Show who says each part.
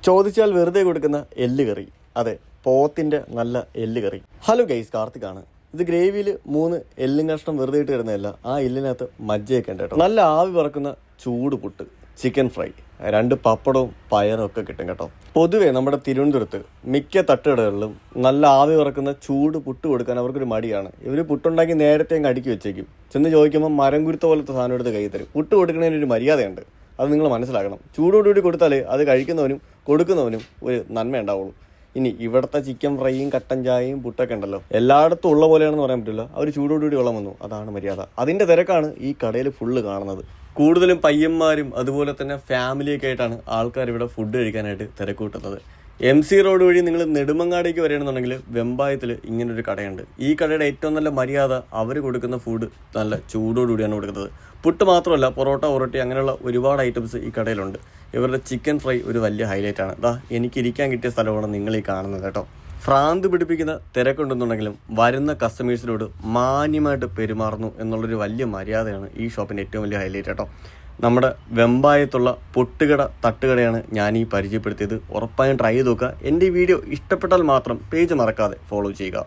Speaker 1: ചോദിച്ചാൽ വെറുതെ കൊടുക്കുന്ന എല്ല് കറി. അതെ, പോത്തിന്റെ നല്ല എല്ല് കറി. Hello guys, കാർത്തികാണ്. ഇത് ഗ്രേവിയിൽ 3 എല്ലും കഷ്ണം വെറുതെ ഇട്ട് കിടന്നതല്ല, ആ എല്ലിനകത്ത് മജ്ജയൊക്കെ ഉണ്ട് കേട്ടോ. നല്ല ആവി പറക്കുന്ന ചൂട് പുട്ട്, ചിക്കൻ ഫ്രൈ, 2 പപ്പടവും പയറും ഒക്കെ കിട്ടും കേട്ടോ. പൊതുവേ നമ്മുടെ തിരുവനന്തപുരത്ത് മിക്ക തട്ടുകടകളിലും നല്ല ആവി പറക്കുന്ന ചൂട് പുട്ട് കൊടുക്കാൻ അവർക്കൊരു മടിയാണ്. ഇവർ പുട്ടുണ്ടാക്കി നേരത്തെ അങ്ങ് അടുക്കി വെച്ചേക്കും. ചെന്ന് ചോദിക്കുമ്പോൾ മരം കുരുത്ത പോലത്തെ സാധനം എടുത്ത് കൈ തരും. പുട്ട് കൊടുക്കുന്നതിനൊരു മര്യാദയുണ്ട്, അത് നിങ്ങൾ മനസ്സിലാക്കണം. ചൂടോടുകൂടി കൊടുത്താലേ അത് കഴിക്കുന്നവനും കൊടുക്കുന്നവനും ഒരു നന്മ ഉണ്ടാവുള്ളൂ. ഇനി ഇവിടുത്തെ ചിക്കൻ ഫ്രൈയും കട്ടൻ ചായയും പുട്ടൊക്കെ ഉണ്ടല്ലോ, എല്ലായിടത്തും ഉള്ള പോലെയാണെന്ന് പറയാൻ പറ്റില്ല. അവർ ചൂടോടുകൂടി വെള്ളം വന്നു, അതാണ് മര്യാദ. അതിൻ്റെ തിരക്കാണ് ഈ കടയിൽ ഫുള്ള് കാണുന്നത്. കൂടുതലും പയ്യന്മാരും അതുപോലെ തന്നെ ഫാമിലിയൊക്കെ ആയിട്ടാണ് ആൾക്കാർ ഇവിടെ ഫുഡ് കഴിക്കാനായിട്ട് തിരക്കൂട്ടുന്നത്. MC റോഡ് വഴി നിങ്ങൾ നെടുമങ്ങാടേക്ക് വരികയാണെന്നുണ്ടെങ്കിൽ വെമ്പായത്തിൽ ഇങ്ങനൊരു കടയുണ്ട്. ഈ കടയുടെ ഏറ്റവും നല്ല മര്യാദ, അവർ കൊടുക്കുന്ന ഫുഡ് നല്ല ചൂടോടുകൂടിയാണ് കൊടുക്കുന്നത്. പുട്ട് മാത്രമല്ല, പൊറോട്ട, ഒറോട്ടി അങ്ങനെയുള്ള ഒരുപാട് ഐറ്റംസ് ഈ കടയിലുണ്ട്. ഇവരുടെ ചിക്കൻ ഫ്രൈ ഒരു വലിയ ഹൈലൈറ്റ് ആണ്. എനിക്ക് ഇരിക്കാൻ കിട്ടിയ സ്ഥലമാണ് നിങ്ങൾ ഈ കാണുന്നത് കേട്ടോ. ഭ്രാന്ത് പിടിപ്പിക്കുന്ന തിരക്കുണ്ടെന്നുണ്ടെങ്കിലും വരുന്ന കസ്റ്റമേഴ്സിനോട് മാന്യമായിട്ട് പെരുമാറുന്നു എന്നുള്ളൊരു വലിയ മര്യാദയാണ് ഈ ഷോപ്പിൻ്റെ ഏറ്റവും വലിയ ഹൈലൈറ്റ് കേട്ടോ. നമ്മുടെ വെമ്പായത്തുള്ള പൊട്ടുകട തട്ടുകടയാണ് ഞാൻ ഈ പരിചയപ്പെടുത്തിയത്. ഉറപ്പായും ട്രൈ ചെയ്ത് നോക്കുക. എൻ്റെ ഈ വീഡിയോ ഇഷ്ടപ്പെട്ടാൽ മാത്രം പേജ് മറക്കാതെ ഫോളോ ചെയ്യുക.